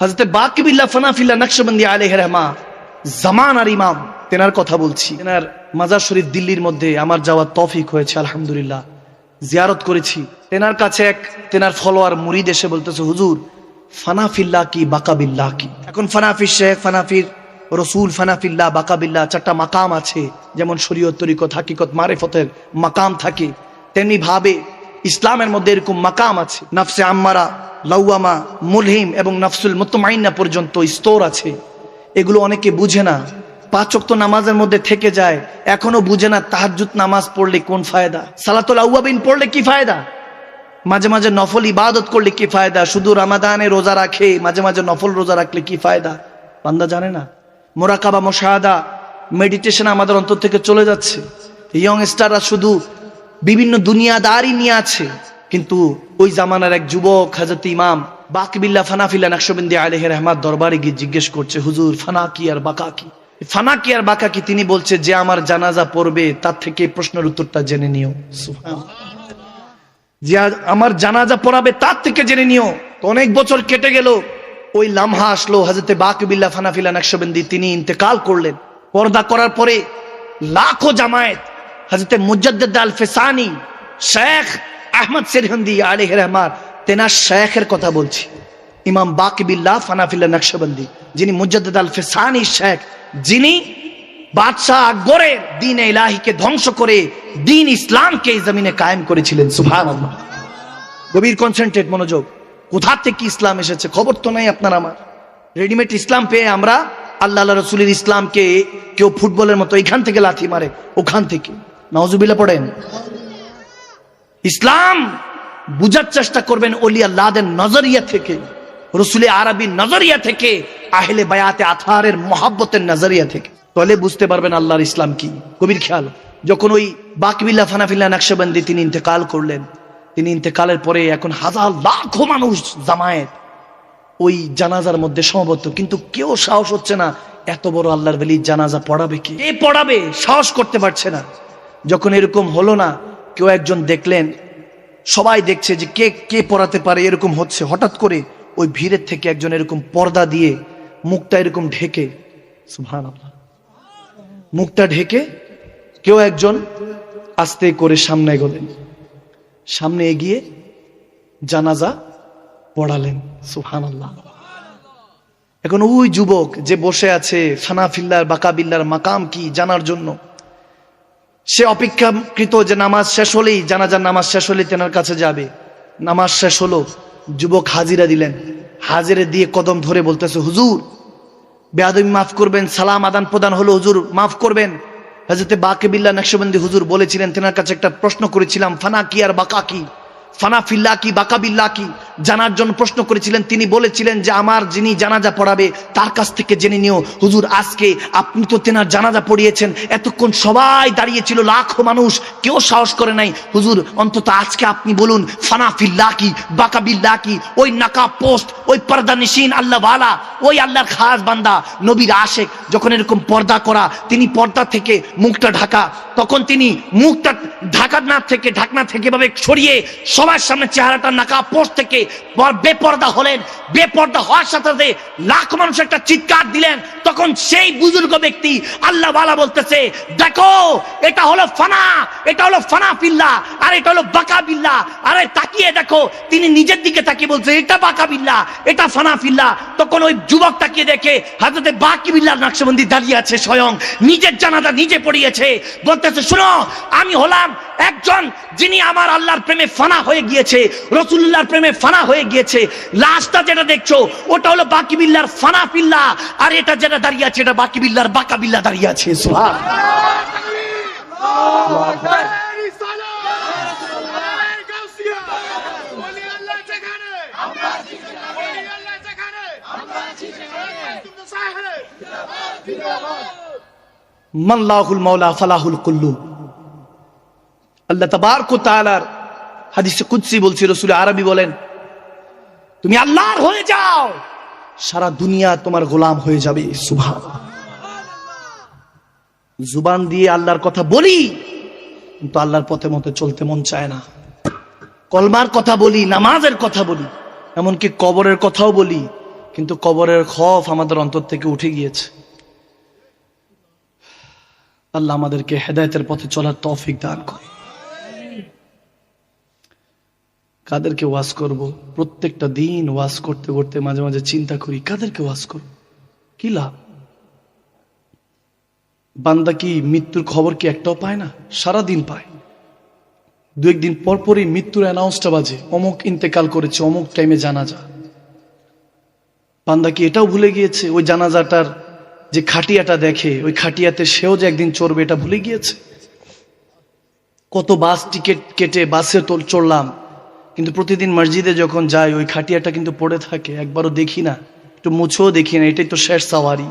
হযরত বাকিবিল্লাহ ফানাফিল্লাহ নকশবন্দি আলাইহি রহমা জামানার ইমাম, তেনার কথা বলছি। তেনার মাজার শরীফ দিল্লির মধ্যে আমার যাওয়ার তৌফিক হয়েছে আলহামদুলিল্লাহ, জিয়ারত করেছি। তেনার কাছে এক তেনার ফলোয়ার মুরিদ এসে বলতেছে, হুজুর ফানাফিল্লাহ কি বাকাবিল্লাহ কি? এখন ফানাফির শেখ, ফানাফির রসুল, ফানাফিল্লাহ, বাকাবিল্লাহ চারটা মাকাম আছে। যেমন শরীয়ত, তরিকত, হাকিকত, মারিফতের মাকাম থাকে, তেমনি ভাবে ইসলামের মধ্যে এরকম মাকাম আছে। নফসে আম্মারা, লাওয়ামা, মুলহিম এবং নফসুল মুতমাইন্না পর্যন্ত স্তর আছে। এগুলো অনেকে বুঝে না। 5 ওয়াক্ত নামাজের মধ্যে থেকে যায়, এখনো বুঝে না তাহাজ্জুদ নামাজ পড়লে কোন ফায়দা, সালাতুল আওয়াবিন পড়লে কি ফায়দা, মাঝে মাঝে নফল ইবাদত করলে কি ফায়দা, শুধু রমাদানে রোজা রাখে মাঝে মাঝে নফল রোজা রাখলে কি ফায়দা, বান্দা জানে না। মুরাকাবা, মুশাহাদা, মেডিটেশন আমাদের অন্তর থেকে চলে যাচ্ছে। ইয়ংস্টাররা শুধু বিভিন্ন দুনিয়াদারি নিয়ে আছে। কিন্তু ওই জামানার এক যুবক হযরত ইমাম বাকিবিল্লাহ ফানাফিল্লাহ নকশবন্দি আলাইহি রহমাত দরবারে গিয়ে জিজ্ঞেস করছে, হুজুর ফানা কি আর বাকা কি? ফানা কি আর বাকা কি? তিনি বলছে, যে আমার জানাজা পড়বে তার থেকে প্রশ্নের উত্তরটা জেনে নিও। সুবহানাল্লাহ। যে আমার জানাজা পড়াবে তার থেকে জেনে নিও। তো অনেক বছর কেটে গেল, ওই লামহা আসলো, হযরত বাকিবিল্লাহ ফানাফিল্লাহ নকশবন্দি তিনি ইন্তেকাল করলেন। পর্দা করার পরে লাখো জামায়াত হযরত মুজাদ্দিদ আল ফিসানি শেখ আহমদ সিরহিন্দি আলাইহি রহমাত, তেনার শেখের কথা বলছি, ইমাম বাকিবিল্লাহ ফানাফিল্লাহ নকশবন্দি, যিনি মুজাদ্দিদ আল ফিসানি শেখ, যিনি বাদশাহ আকবরের দ্বীন ইলাহিকে ধ্বংস করে দ্বীন ইসলামকে এই জমিনে কায়েম করেছিলেন। সুবহানাল্লাহ। গভীর কনসেন্ট্রেট, মনোযোগ। কোথা থেকে ইসলাম এসেছে খবর তো নাই আপনার আমার। রেডিমেড ইসলাম পেয়ে আমরা আল্লাহ রাসূলের ইসলামকে কেউ ফুটবলের মতো এখান থেকে লাথি মারে, ওখান থেকে। নাউজুবিল্লাহ পড়েন। ইসলাম বুঝার চেষ্টা করবেন ওলি আল্লাহদের নজরিয়া থেকে, রসুলে আরবির নজরিয়া থেকে, আহলে বায়াতে আথারের মহাব্বতের নজরিয়া থেকে, তাহলে বুঝতে পারবেন আল্লাহর ইসলাম কি। গভীর খেয়াল। যখন ওই বাকিবিল্লাহ ফানাফিল্লাহ নকশবন্দি তিনি ইন্তেকাল করলেন, তিনি ইন্তেকালের পরে এখন হাজার লাখো মানুষ জামায়াত ওই জানাজার মধ্যে সমবেত, কিন্তু কেউ সাহস হচ্ছে না এত বড় আল্লাহর ওলির জানাজা পড়াবে কে পড়াবে, সাহস করতে পারছে না। যখন এরকম হলো না, কেউ একজন দেখলেন, সবাই দেখছে যে কে কে পড়াতে পারে, এরকম হচ্ছে। হঠাৎ করে ওই ভিড়ের থেকে একজন এরকম পর্দা দিয়ে মুখটা এরকম ঢেকে, সুবহানাল্লাহ, মুখটা ঢেকে কেউ একজন আস্তে করে সামনে এগোলেন, সামনে এগিয়ে জানাজা পড়ালেন। সুবহানাল্লাহ। এখন ওই যুবক যে বসে আছে ফানাফিল্লাহ বাকাবিল্লাহর মাকাম কি জানার জন্য, সে অপেক্ষাকৃত যে নামাজ শেষ হলেই, জানাজার নামাজ শেষ হলেই তেনার কাছে যাবে। নামাজ শেষ হলো, যুবক হাজিরা দিলেন, হাজিরে দিয়ে কদম ধরে বলতেছে, হুজুর বেয়াদবি মাফ করবেন, সালাম আদান প্রদান হলো, হুজুর মাফ করবেন। হযরত বাকিবিল্লাহ নকশবন্দি হুজুর বলেছিলেন, তেনার কাছে একটা প্রশ্ন করেছিলাম, ফানা কি আর বাকা কি, ফানাফিল্লাহ কি বাকাবিল্লাহ কি জানার জন্য প্রশ্ন করেছিলেন। তিনি বলেছিলেন যে আমার যিনি জানাজা পড়াবে তার কাছ থেকে জেনে নিও। হুজুর আজকে আপনি তো তেনার জানাজা পড়িয়েছেন, এতক্ষণ সবাই দাঁড়িয়েছিল লাখো মানুষ, কেউ সাহস করে নাই। হুজুর অন্তত আজকে আপনি বলুন ফানাফিল্লাহ কি বাকাবিল্লাহ কি? ওই নাকাব পোস্ট, ওই পর্দা নিশিন আল্লাহ ওয়ালা, ওই আল্লাহর খাস বান্দা নবীর আশেক, যখন এরকম পর্দা করা, তিনি পর্দা থেকে মুখটা ঢাকা, তখন তিনি মুখটা ঢাকনা থেকে ভাবে সরিয়ে সবার সামনে চেহারাটা নাকাব পোস্ট থেকে বেপর্দা হলেন। বেপর্দা হওয়ার সাথে সাথে লাখ মানুষ একটা চিৎকার দিলেন। তখন সেই বুজুর্গ ব্যক্তি আল্লাহ ওয়ালা বলতেছে, দেখো এটা হলো ফানা, এটা হলো ফানাফিল্লাহ, আর এটা হলো বাকাবিল্লাহ। আরে তাকিয়ে দেখো, তিনি নিজের দিকে তাকিয়ে বলছে এটা বাকাবিল্লাহ, এটা ফানাফিল্লাহ। তখন ওই যুবক তাকিয়ে দেখে হযরত বাকিবিল্লাহ নকশবন্দি দাঁড়িয়ে আছে, স্বয়ং নিজের জানাজা নিজে পড়িয়েছে। বলতেছে, শুনো আমি হলাম একজন যিনি আমার আল্লাহর প্রেমে ফানা হয়ে গিয়েছে, রাসূলুল্লাহর প্রেমে ফানা হয়ে গিয়েছে। লাশটা যেটা দেখছো ওটা হলো বাকিবিল্লাহর ফানাফিল্লাহ, আর এটা যেটা দাঁড়িয়ে আছে এটা বাকিবিল্লাহর বাকাবিল্লাহ দাঁড়িয়ে আছে। মাল্লাহুল মাওলা ফালাহুল কুল্লু। আল্লাহ তাবারক ওয়া তাআলার হাদিসে কুদসি বলছে, রাসূল আরবি বলেন, তুমি আল্লাহর হয়ে যাও, সারা দুনিয়া তোমার গোলাম হয়ে যাবে। সুবহানাল্লাহ। জুবান দিয়ে আল্লাহর কথা বলি, কিন্তু আল্লাহর পথে মতে চলতে মন চায় না। কলমার কথা বলি, নামাজের কথা বলি, এমনকি কবরের কথাও বলি, কিন্তু কবরের খৌফ আমাদের অন্তর থেকে উঠে গিয়েছে। আল্লাহ আমাদেরকে হেদায়েতের পথে চলার তৌফিক দান করে। কাদেরকে ওয়াজ করব? প্রত্যেকটা দিন ওয়াজ করতে করতে মাঝে মাঝে চিন্তা করি কাদেরকে ওয়াজ করব, কি লাভ? বান্দা কি মৃত্যুর খবর কি একটাও পায় না? সারা দিন পায়। দু একদিন পর পরই মৃত্যুর অ্যানাউন্সটা বাজে, অমুক ইন্তেকাল করেছে, অমুক টাইমে জানাজা। বান্দা কি এটাও ভুলে গিয়েছে ওই জানাজাটার যে খাটিয়াটা দেখে, ওই খাটিয়াতে সেও যে একদিন চড়বে এটা ভুলে গিয়েছে? কত বাস টিকিট কেটে বাসে চড়লাম, কিন্তু প্রতিদিন মসজিদে যখন যাই ওই খাটিয়াটা কিন্তু পড়ে থাকে, একবারও দেখি না, একটু মুছেও দেখি না। এটাই তো শেষ সাওয়ারি।